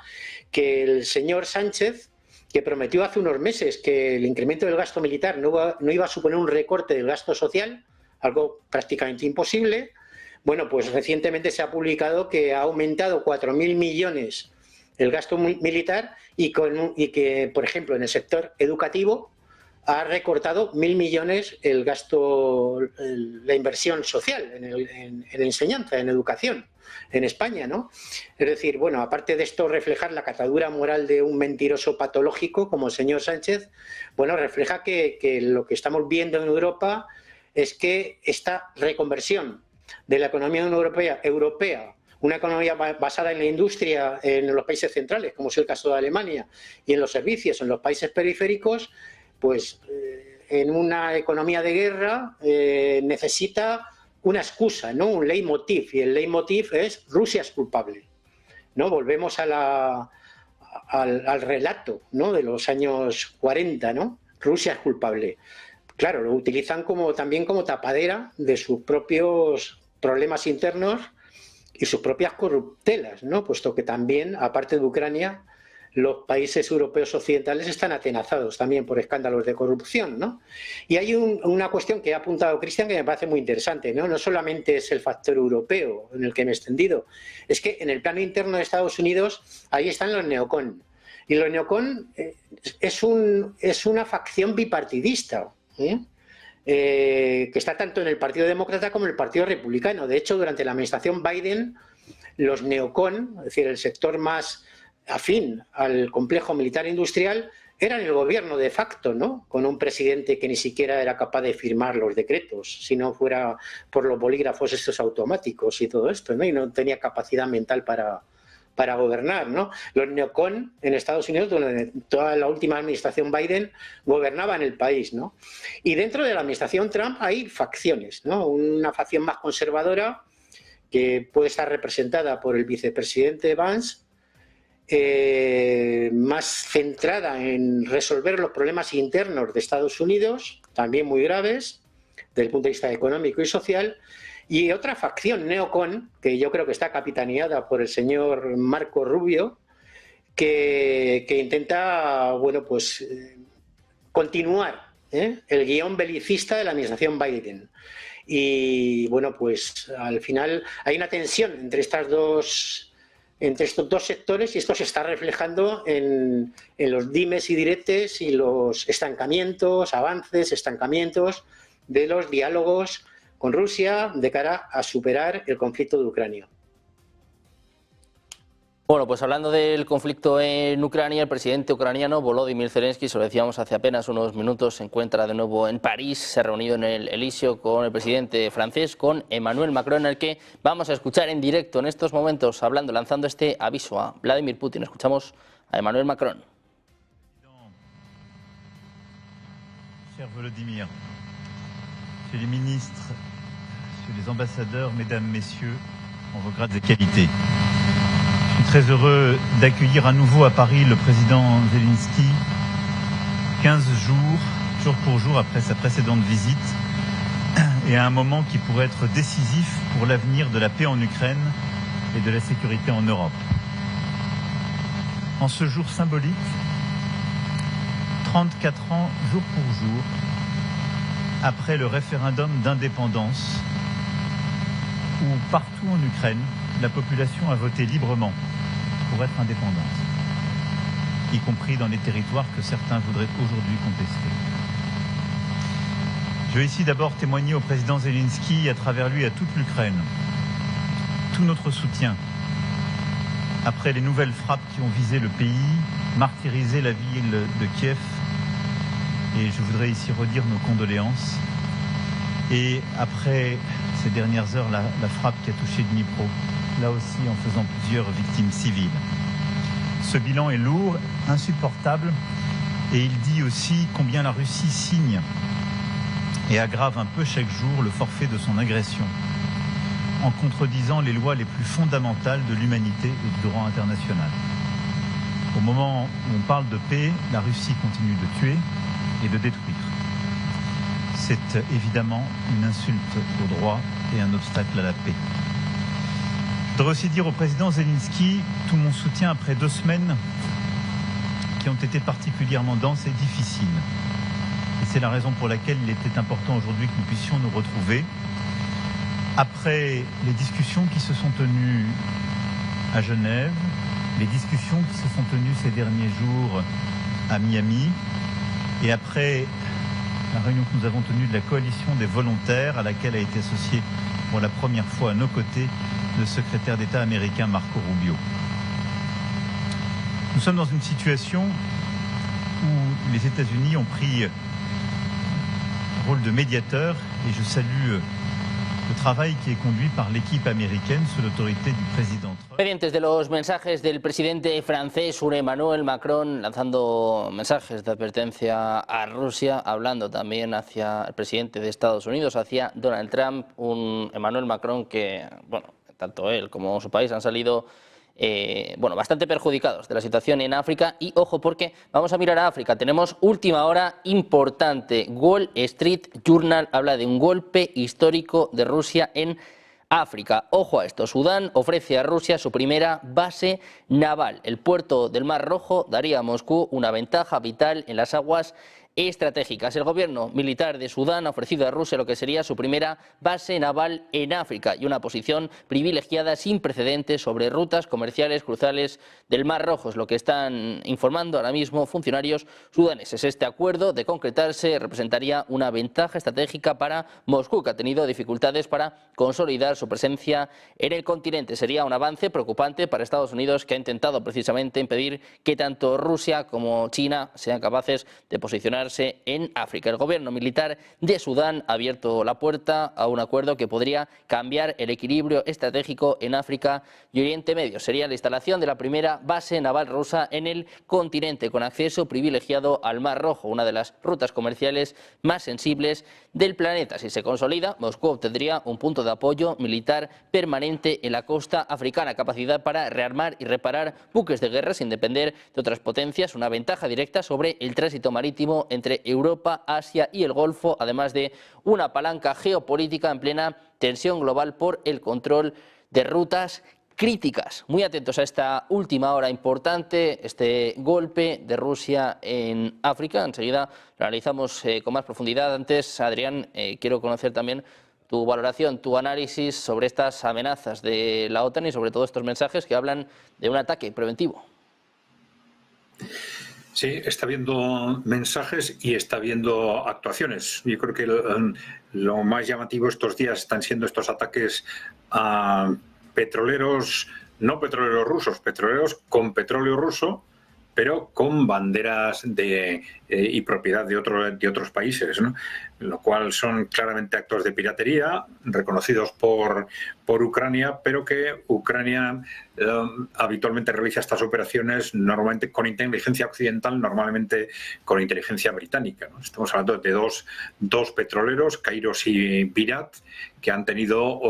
que el señor Sánchez, que prometió hace unos meses que el incremento del gasto militar no iba a suponer un recorte del gasto social, algo prácticamente imposible, bueno, pues recientemente se ha publicado que ha aumentado 4.000 millones el gasto militar y que, por ejemplo, en el sector educativo ha recortado 1.000 millones el gasto, la inversión social en enseñanza, en educación, en España, ¿no? Es decir, bueno, aparte de esto reflejar la catadura moral de un mentiroso patológico como el señor Sánchez, bueno, refleja que lo que estamos viendo en Europa es que esta reconversión de la economía europea, una economía basada en la industria en los países centrales, como es el caso de Alemania, y en los servicios en los países periféricos, pues en una economía de guerra necesita una excusa, ¿no? Un leitmotiv, y el leitmotiv es Rusia es culpable, ¿no? Volvemos al relato, ¿no? De los años 40, ¿no? Rusia es culpable. Claro, lo utilizan también como tapadera de sus propios problemas internos y sus propias corruptelas, ¿no? Puesto que también, aparte de Ucrania, los países europeos occidentales están atenazados también por escándalos de corrupción, ¿no? Y hay una cuestión que ha apuntado Cristian que me parece muy interesante, ¿no? No solamente es el factor europeo en el que me he extendido, es que en el plano interno de Estados Unidos ahí están los neocon. Y los neocon es una facción bipartidista, que está tanto en el Partido Demócrata como en el Partido Republicano. De hecho, durante la administración Biden, los neocon, es decir, el sector más afín al complejo militar industrial, eran el gobierno de facto, ¿no? Con un presidente que ni siquiera era capaz de firmar los decretos, si no fuera por los bolígrafos estos automáticos y todo esto, ¿no? Y no tenía capacidad mental para gobernar, ¿no? Los neocon en Estados Unidos, durante toda la última administración Biden, gobernaban el país, ¿no? Y dentro de la administración Trump hay facciones, ¿no? Una facción más conservadora que puede estar representada por el vicepresidente Vance, más centrada en resolver los problemas internos de Estados Unidos, también muy graves, desde el punto de vista económico y social, y otra facción neocon, que yo creo que está capitaneada por el señor Marco Rubio, que intenta, bueno, pues continuar el guión belicista de la administración Biden. Y bueno, pues al final hay una tensión entre estos dos sectores, y esto se está reflejando en los dimes y diretes y los avances, estancamientos de los diálogos con Rusia de cara a superar el conflicto de Ucrania. Bueno, pues hablando del conflicto en Ucrania, el presidente ucraniano Volodymyr Zelensky, se lo decíamos hace apenas unos minutos, se encuentra de nuevo en París, se ha reunido en el Elíseo con el presidente francés, con Emmanuel Macron, al que vamos a escuchar en directo en estos momentos, lanzando este aviso a Vladimir Putin. Escuchamos a Emmanuel Macron. Cher Volodymyr, Monsieur les ministres, Monsieur les ambassadeurs, Mesdames, Messieurs, en vos grades et qualités. Je suis très heureux d'accueillir à nouveau à Paris le président Zelensky, 15 jours, jour pour jour après sa précédente visite, et à un moment qui pourrait être décisif pour l'avenir de la paix en Ukraine et de la sécurité en Europe. En ce jour symbolique, 34 ans jour pour jour, après le référendum d'indépendance, où partout en Ukraine, la population a voté librement pour être indépendante, y compris dans les territoires que certains voudraient aujourd'hui contester. Je veux ici d'abord témoigner au président Zelensky et à travers lui à toute l'Ukraine tout notre soutien après les nouvelles frappes qui ont visé le pays, martyrisé la ville de Kiev, et je voudrais ici redire nos condoléances. Et après ces dernières heures, la frappe qui a touché Dnipro, là aussi en faisant plusieurs victimes civiles. Ce bilan est lourd, insupportable, et il dit aussi combien la Russie signe et aggrave un peu chaque jour le forfait de son agression, en contredisant les lois les plus fondamentales de l'humanité et du droit international. Au moment où on parle de paix, la Russie continue de tuer et de détruire. C'est évidemment une insulte au droit et un obstacle à la paix. Je voudrais aussi dire au président Zelensky tout mon soutien après 2 semaines qui ont été particulièrement denses et difficiles. Et c'est la raison pour laquelle il était important aujourd'hui que nous puissions nous retrouver. Après les discussions qui se sont tenues à Genève, les discussions qui se sont tenues ces derniers jours à Miami et après la réunion que nous avons tenue de la coalition des volontaires à laquelle a été associé pour la première fois à nos côtés le secrétaire d'État américain Marco Rubio. Nous sommes dans une situation où les États-Unis ont pris le rôle de médiateur et je salue el trabajo que es conduido por la equipo americana sous l'autorité du président Trump. Pendientes de los mensajes del presidente francés Emmanuel Macron, lanzando mensajes de advertencia a Rusia, hablando también hacia el presidente de Estados Unidos, hacia Donald Trump, un Emmanuel Macron que, bueno, tanto él como su país han salido bastante perjudicados de la situación en África. Y ojo, porque vamos a mirar a África. Tenemos última hora importante. Wall Street Journal habla de un golpe histórico de Rusia en África. Ojo a esto. Sudán ofrece a Rusia su primera base naval. El puerto del Mar Rojo daría a Moscú una ventaja vital en las aguas estratégicas. El gobierno militar de Sudán ha ofrecido a Rusia lo que sería su primera base naval en África y una posición privilegiada sin precedentes sobre rutas comerciales cruciales del Mar Rojo. Es lo que están informando ahora mismo funcionarios sudaneses. Este acuerdo, de concretarse, representaría una ventaja estratégica para Moscú, que ha tenido dificultades para consolidar su presencia en el continente. Sería un avance preocupante para Estados Unidos, que ha intentado precisamente impedir que tanto Rusia como China sean capaces de posicionarse en África. El gobierno militar de Sudán ha abierto la puerta a un acuerdo que podría cambiar el equilibrio estratégico en África y Oriente Medio. Sería la instalación de la primera base naval rusa en el continente, con acceso privilegiado al Mar Rojo, una de las rutas comerciales más sensibles del planeta. Si se consolida, Moscú obtendría un punto de apoyo militar permanente en la costa africana, capacidad para rearmar y reparar buques de guerra sin depender de otras potencias, una ventaja directa sobre el tránsito marítimo entre Europa, Asia y el Golfo, además de una palanca geopolítica en plena tensión global por el control de rutas críticas. Muy atentos a esta última hora importante, este golpe de Rusia en África. Enseguida lo analizamos con más profundidad. Antes, Adrián, quiero conocer también tu valoración, tu análisis sobre estas amenazas de la OTAN y sobre todo estos mensajes que hablan de un ataque preventivo. Sí, está habiendo mensajes y está habiendo actuaciones. Yo creo que lo más llamativo estos días están siendo estos ataques a petroleros, no petroleros rusos, petroleros con petróleo ruso, pero con banderas y propiedad de otros países, ¿no? Lo cual son claramente actos de piratería reconocidos por Ucrania, pero que Ucrania habitualmente realiza estas operaciones normalmente con inteligencia occidental, normalmente con inteligencia británica, ¿no? Estamos hablando de dos petroleros, Kairos y Virat, que han tenido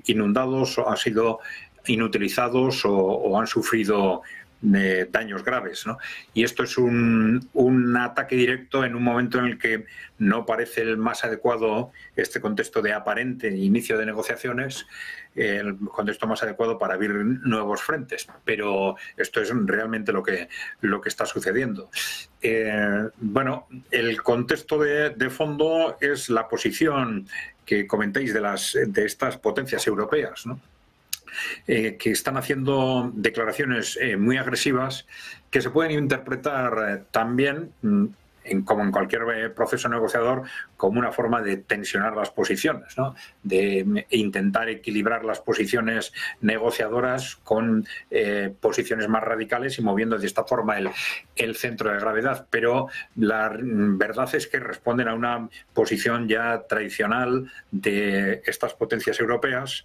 inundados o han sido inutilizados o han sufrido daños graves, ¿no? Y esto es un ataque directo en un momento en el que no parece el más adecuado este contexto de aparente inicio de negociaciones, el contexto más adecuado para abrir nuevos frentes, pero esto es realmente lo que está sucediendo. Bueno, el contexto de fondo es la posición que comentáis de estas potencias europeas, ¿no? Que están haciendo declaraciones muy agresivas que se pueden interpretar también, como en cualquier proceso negociador, como una forma de tensionar las posiciones, ¿no? De intentar equilibrar las posiciones negociadoras con posiciones más radicales y moviendo de esta forma el centro de gravedad. Pero la verdad es que responden a una posición ya tradicional de estas potencias europeas,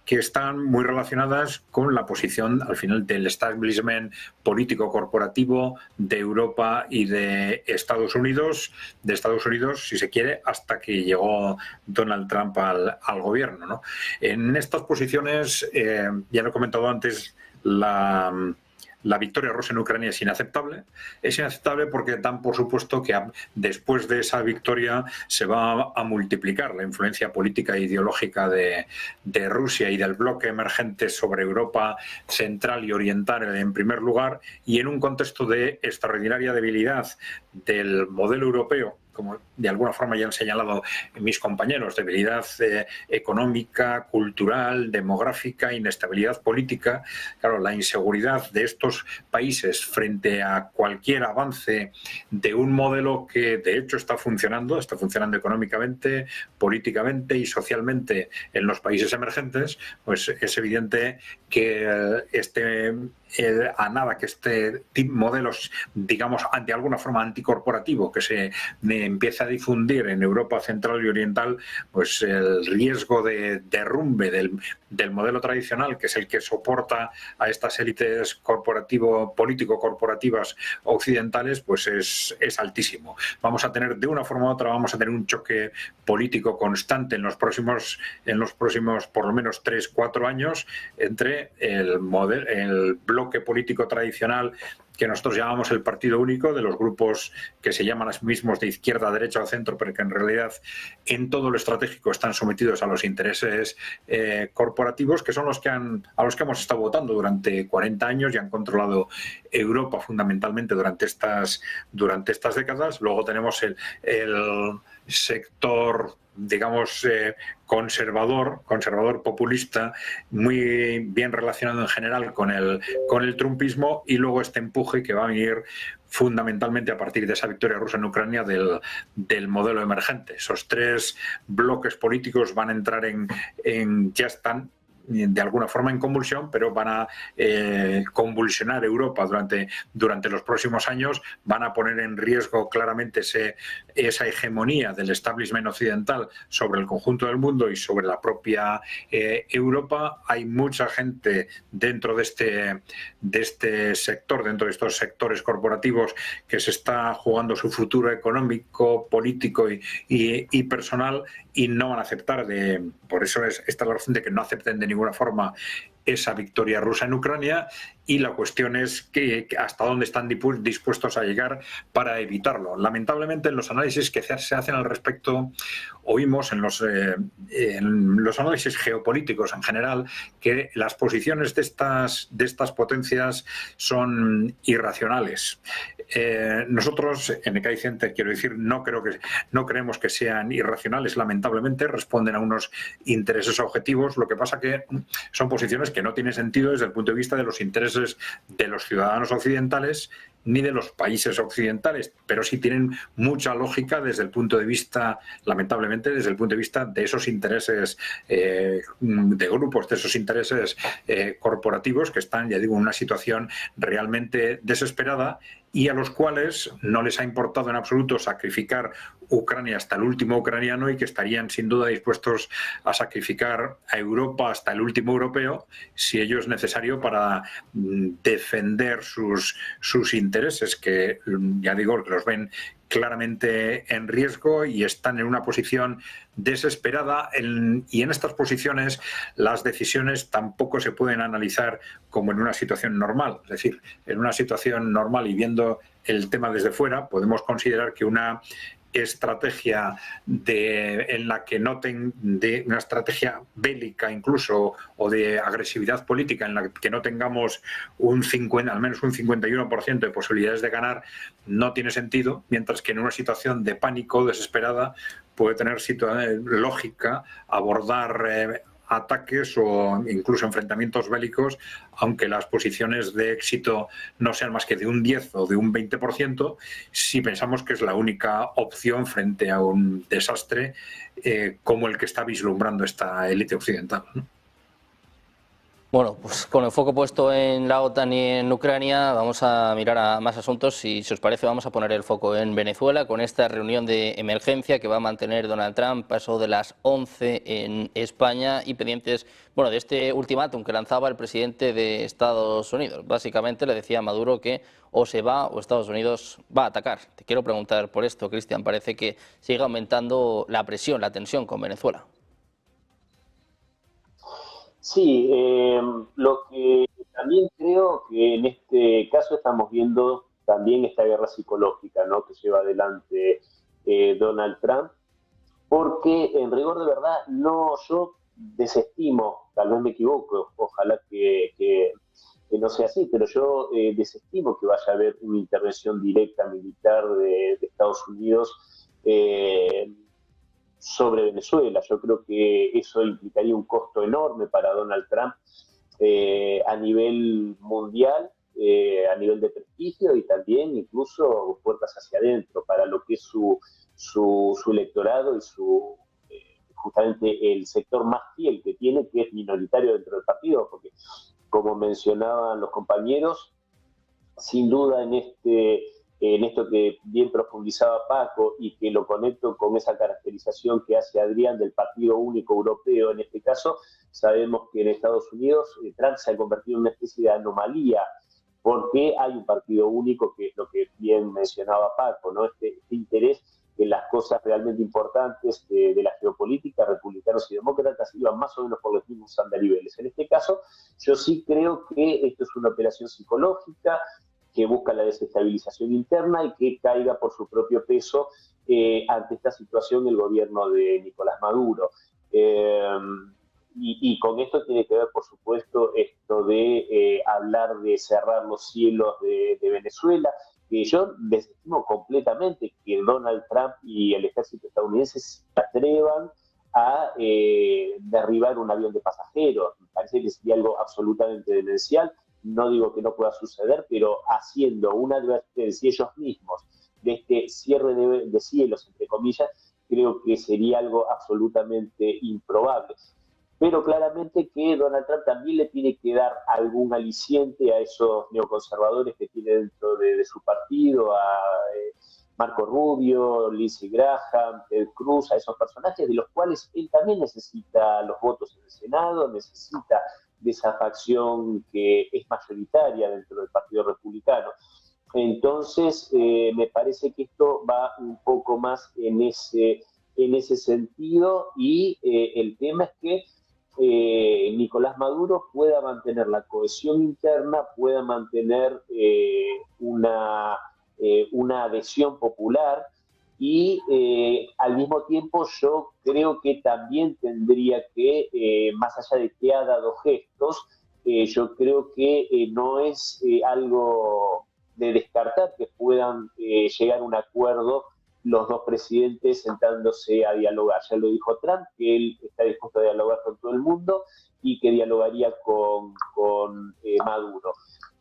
que están muy relacionadas con la posición, al final, del establishment político corporativo de Europa y de Estados Unidos, si se quiere, hasta que llegó Donald Trump al gobierno, ¿no? En estas posiciones, ya lo he comentado antes, la victoria rusa en Ucrania es inaceptable. Es inaceptable porque dan por supuesto que después de esa victoria se va a multiplicar la influencia política e ideológica de Rusia y del bloque emergente sobre Europa central y oriental en primer lugar, y en un contexto de extraordinaria debilidad del modelo europeo como de alguna forma ya han señalado mis compañeros, debilidad económica, cultural, demográfica, inestabilidad política. Claro, la inseguridad de estos países frente a cualquier avance de un modelo que de hecho está funcionando económicamente, políticamente y socialmente en los países emergentes, pues es evidente que a nada que este modelos, digamos, de alguna forma anticorporativo que se empiece a difundir en Europa Central y Oriental, pues el riesgo de derrumbe del modelo tradicional, que es el que soporta a estas élites político-corporativas occidentales, pues es altísimo. Vamos a tener, de una forma u otra, vamos a tener un choque político constante en los próximos por lo menos 3-4 años entre el bloque político tradicional que nosotros llamamos el partido único, de los grupos que se llaman a sí mismos de izquierda, derecha o centro, pero que en realidad en todo lo estratégico están sometidos a los intereses corporativos, que son a los que hemos estado votando durante 40 años y han controlado Europa fundamentalmente durante estas décadas. Luego tenemos el sector, digamos, conservador populista, muy bien relacionado en general con el trumpismo, y luego este empuje que va a venir fundamentalmente a partir de esa victoria rusa en Ucrania del modelo emergente. Esos tres bloques políticos van a entrar ya están de alguna forma en convulsión, pero van a convulsionar Europa durante los próximos años, van a poner en riesgo claramente esa hegemonía del establishment occidental sobre el conjunto del mundo y sobre la propia Europa. Hay mucha gente dentro de este sector, dentro de estos sectores corporativos, que se está jugando su futuro económico, político y personal, y no van a aceptar por eso esta es la razón de que no acepten de ninguna forma esa victoria rusa en Ucrania, y la cuestión es que hasta dónde están dispuestos a llegar para evitarlo. Lamentablemente, en los análisis que se hacen al respecto, oímos en los análisis geopolíticos en general que las posiciones de estas potencias son irracionales. Nosotros, en Ecaí Center, quiero decir, no creemos que sean irracionales, lamentablemente, responden a unos intereses objetivos. Lo que pasa que son posiciones que no tienen sentido desde el punto de vista de los intereses de los ciudadanos occidentales ni de los países occidentales, pero sí tienen mucha lógica desde el punto de vista, lamentablemente, desde el punto de vista de esos intereses de grupos, de esos intereses corporativos que están, ya digo, en una situación realmente desesperada, y a los cuales no les ha importado en absoluto sacrificar Ucrania hasta el último ucraniano, y que estarían sin duda dispuestos a sacrificar a Europa hasta el último europeo si ello es necesario para defender sus intereses, que ya digo que los ven claramente en riesgo y están en una posición desesperada, y en estas posiciones las decisiones tampoco se pueden analizar como en una situación normal. Es decir, en una situación normal y viendo el tema desde fuera, podemos considerar que una estrategia en la que de una estrategia bélica incluso, o de agresividad política, en la que no tengamos al menos un 51% de posibilidades de ganar, no tiene sentido, mientras que en una situación de pánico desesperada puede tener lógica abordar ataques o incluso enfrentamientos bélicos, aunque las posiciones de éxito no sean más que de un 10 o de un 20%, si pensamos que es la única opción frente a un desastre como el que está vislumbrando esta élite occidental, ¿no? Bueno, pues con el foco puesto en la OTAN y en Ucrania, vamos a mirar a más asuntos, y si os parece vamos a poner el foco en Venezuela, con esta reunión de emergencia que va a mantener Donald Trump, paso de las 11 en España, y pendientes, bueno, de este ultimátum que lanzaba el presidente de Estados Unidos. Básicamente le decía a Maduro que o se va o Estados Unidos va a atacar. Te quiero preguntar por esto, Cristian, parece que sigue aumentando la presión, la tensión con Venezuela. Sí, lo que también creo que en este caso estamos viendo también esta guerra psicológica, ¿no?, que lleva adelante Donald Trump, porque en rigor de verdad yo desestimo, tal vez me equivoco, ojalá que no sea así, pero yo desestimo que vaya a haber una intervención directa militar de Estados Unidos sobre Venezuela. Yo creo que eso implicaría un costo enorme para Donald Trump a nivel mundial, a nivel de prestigio y también incluso puertas hacia adentro para lo que es su electorado y justamente el sector más fiel que tiene, que es minoritario dentro del partido, porque como mencionaban los compañeros, sin duda en esto que bien profundizaba Paco y que lo conecto con esa caracterización que hace Adrián del Partido Único Europeo, en este caso, sabemos que en Estados Unidos Trump se ha convertido en una especie de anomalía, porque hay un partido único, que es lo que bien mencionaba Paco, ¿no? Este interés en las cosas realmente importantes de la geopolítica, republicanos y demócratas iban más o menos por los mismos andariveles. En este caso, yo sí creo que esto es una operación psicológica que busca la desestabilización interna y que caiga por su propio peso ante esta situación el gobierno de Nicolás Maduro. Y con esto tiene que ver, por supuesto, esto de hablar de cerrar los cielos de Venezuela, que yo desestimo completamente que Donald Trump y el ejército estadounidense se atrevan a derribar un avión de pasajeros. Me parece que sería algo absolutamente demencial. No digo que no pueda suceder, pero haciendo una advertencia ellos mismos de este cierre de cielos, entre comillas, creo que sería algo absolutamente improbable. Pero claramente que Donald Trump también le tiene que dar algún aliciente a esos neoconservadores que tiene dentro de su partido, a Marco Rubio, Lindsey Graham, Ted Cruz, a esos personajes de los cuales él también necesita los votos en el Senado, necesita de esa facción que es mayoritaria dentro del Partido Republicano. Entonces, me parece que esto va un poco más en ese sentido y el tema es que Nicolás Maduro pueda mantener la cohesión interna, pueda mantener una adhesión popular y al mismo tiempo yo creo que también tendría que, más allá de que ha dado gestos, yo creo que no es algo de descartar que puedan llegar a un acuerdo los dos presidentes sentándose a dialogar. Ya lo dijo Trump, que él está dispuesto a dialogar con todo el mundo y que dialogaría con Maduro.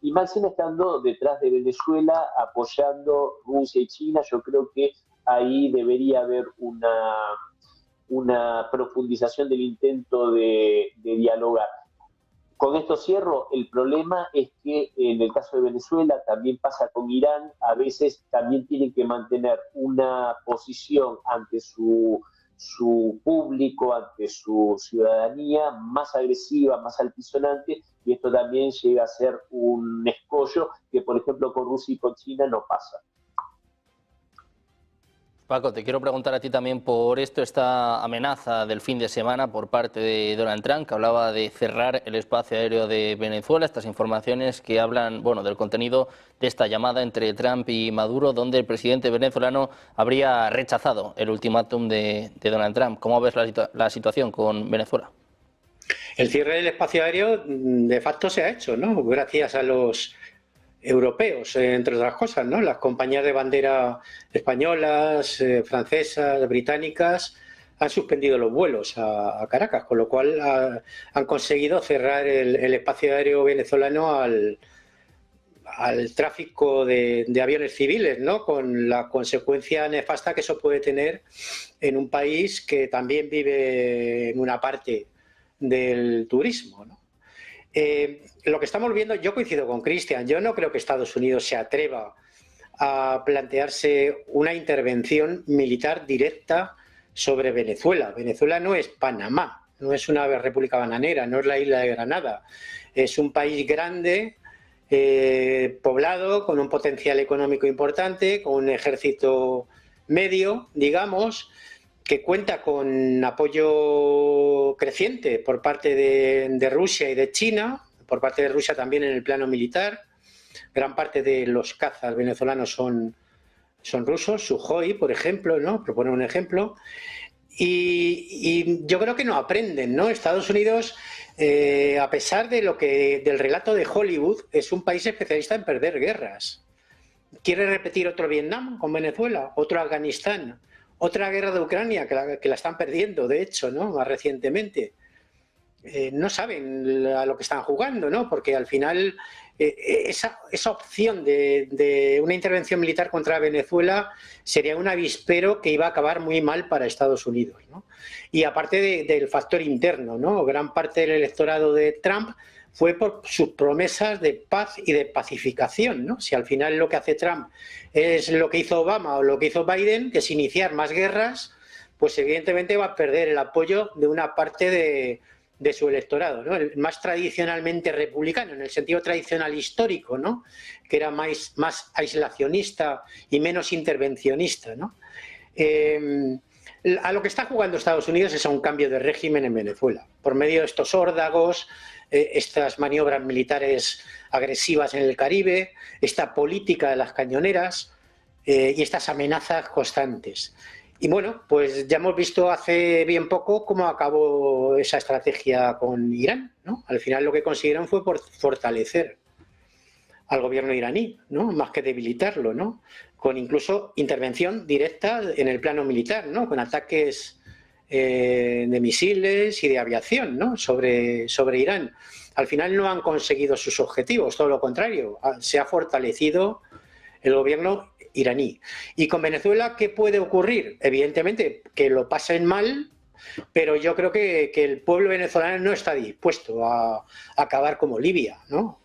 Y máximo estando detrás de Venezuela, apoyando Rusia y China, yo creo que ahí debería haber una profundización del intento de dialogar. Con esto cierro, el problema es que en el caso de Venezuela también pasa con Irán, a veces también tienen que mantener una posición ante su público, ante su ciudadanía más agresiva, más altisonante, y esto también llega a ser un escollo que, por ejemplo, con Rusia y con China no pasa. Paco, te quiero preguntar a ti también por esta amenaza del fin de semana por parte de Donald Trump, que hablaba de cerrar el espacio aéreo de Venezuela, estas informaciones que hablan, bueno, del contenido de esta llamada entre Trump y Maduro, donde el presidente venezolano habría rechazado el ultimátum de Donald Trump. ¿Cómo ves la situación con Venezuela? El cierre del espacio aéreo de facto se ha hecho, ¿no? Gracias a los europeos, entre otras cosas, ¿no? Las compañías de bandera españolas, francesas, británicas han suspendido los vuelos a Caracas, con lo cual han conseguido cerrar el espacio aéreo venezolano al tráfico de aviones civiles, ¿no? Con la consecuencia nefasta que eso puede tener en un país que también vive en una parte del turismo, ¿no? Lo que estamos viendo, yo coincido con Cristian, yo no creo que Estados Unidos se atreva a plantearse una intervención militar directa sobre Venezuela. Venezuela no es Panamá, no es una república bananera, no es la isla de Granada, es un país grande, poblado, con un potencial económico importante, con un ejército medio, digamos, que cuenta con apoyo creciente por parte de Rusia y de China, por parte de Rusia también en el plano militar. Gran parte de los cazas venezolanos son rusos, Sukhoi, por ejemplo, ¿no? Por poner un ejemplo. Y yo creo que no aprenden, ¿no? Estados Unidos, a pesar de del relato de Hollywood, es un país especialista en perder guerras. ¿Quiere repetir otro Vietnam con Venezuela? ¿Otro Afganistán? otra guerra de Ucrania que la están perdiendo, de hecho, ¿no? Más recientemente. No saben a lo que están jugando, ¿no? Porque al final esa opción de una intervención militar contra Venezuela sería un avispero que iba a acabar muy mal para Estados Unidos, ¿no? Y aparte del factor interno, ¿no? Gran parte del electorado de Trump fue por sus promesas de paz y de pacificación, ¿no? Si al final lo que hace Trump es lo que hizo Obama o lo que hizo Biden, que es iniciar más guerras, pues evidentemente va a perder el apoyo de una parte de su electorado, ¿no? El más tradicionalmente republicano, en el sentido tradicional histórico, ¿no? Que era más aislacionista y menos intervencionista, ¿no? A lo que está jugando Estados Unidos es a un cambio de régimen en Venezuela, por medio de estos órdagos, estas maniobras militares agresivas en el Caribe, esta política de las cañoneras y estas amenazas constantes. Y bueno, pues ya hemos visto hace bien poco cómo acabó esa estrategia con Irán, ¿no? Al final lo que consiguieron fue fortalecer al gobierno iraní, ¿no? Más que debilitarlo, ¿no? Con incluso intervención directa en el plano militar, ¿no? Con ataques de misiles y de aviación, ¿no? sobre Irán. Al final no han conseguido sus objetivos, todo lo contrario, se ha fortalecido el gobierno iraní. Y con Venezuela, ¿qué puede ocurrir? Evidentemente que lo pasen mal, pero yo creo que el pueblo venezolano no está dispuesto a acabar como Libia, ¿no?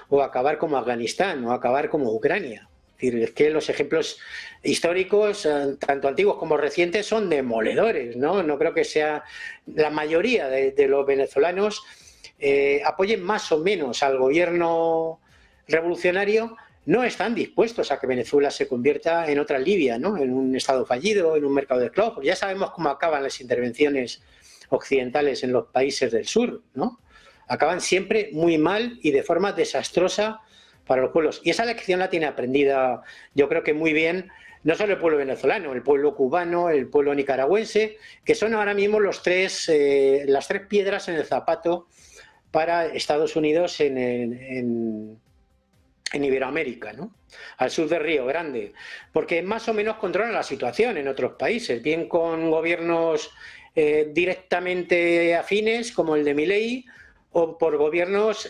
O acabar como Afganistán, o acabar como Ucrania. Es que los ejemplos históricos, tanto antiguos como recientes, son demoledores, ¿no? No creo que sea la mayoría de los venezolanos apoyen más o menos al gobierno revolucionario, no están dispuestos a que Venezuela se convierta en otra Libia, ¿no? En un estado fallido, en un mercado de esclavos. Ya sabemos cómo acaban las intervenciones occidentales en los países del sur, ¿no? Acaban siempre muy mal y de forma desastrosa para los pueblos. Y esa lección la tiene aprendida, yo creo que muy bien, no solo el pueblo venezolano, el pueblo cubano, el pueblo nicaragüense, que son ahora mismo las tres piedras en el zapato para Estados Unidos en Iberoamérica, ¿no? Al sur del Río Grande, porque más o menos controlan la situación en otros países, bien con gobiernos directamente afines, como el de Milei, o por gobiernos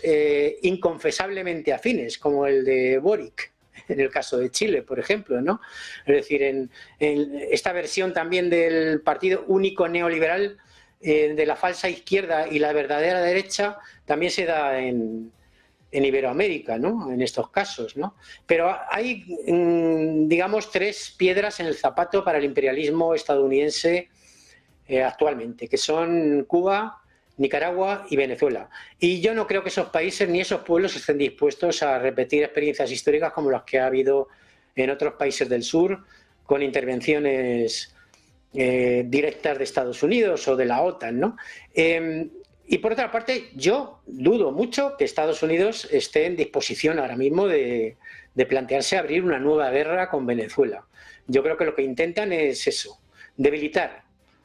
inconfesablemente afines, como el de Boric, en el caso de Chile, por ejemplo, ¿no? Es decir, en esta versión también del partido único neoliberal, de la falsa izquierda y la verdadera derecha, también se da en Iberoamérica, ¿no? En estos casos, ¿no? Pero hay, digamos, tres piedras en el zapato para el imperialismo estadounidense actualmente, que son Cuba, Nicaragua y Venezuela. Y yo no creo que esos países ni esos pueblos estén dispuestos a repetir experiencias históricas como las que ha habido en otros países del sur, con intervenciones directas de Estados Unidos o de la OTAN, ¿no? Y por otra parte, yo dudo mucho que Estados Unidos esté en disposición ahora mismo de plantearse abrir una nueva guerra con Venezuela. Yo creo que lo que intentan es eso, debilitar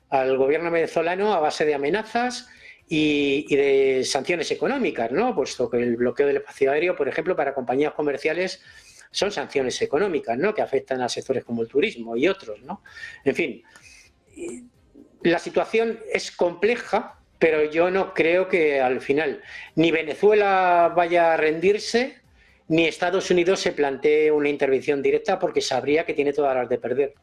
al gobierno venezolano a base de amenazas y de sanciones económicas, ¿no? Puesto que el bloqueo del espacio aéreo, por ejemplo, para compañías comerciales son sanciones económicas, ¿no? Que afectan a sectores como el turismo y otros, ¿no? En fin, la situación es compleja, pero yo no creo que al final ni Venezuela vaya a rendirse, ni Estados Unidos se plantee una intervención directa, porque sabría que tiene todas las de perder.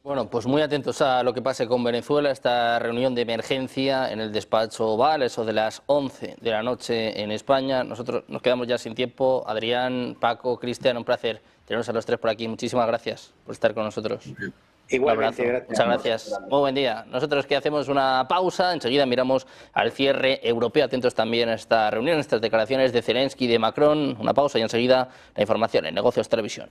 Bueno, pues muy atentos a lo que pase con Venezuela, esta reunión de emergencia en el despacho Oval, eso de las 11 de la noche en España. Nosotros nos quedamos ya sin tiempo. Adrián, Paco, Cristian, un placer tenernos a los tres por aquí. Muchísimas gracias por estar con nosotros. Igualmente, gracias. Muchas gracias. Muy buen día. Nosotros que hacemos una pausa, enseguida miramos al cierre europeo. Atentos también a esta reunión, a estas declaraciones de Zelensky y de Macron. Una pausa y enseguida la información en Negocios Televisión.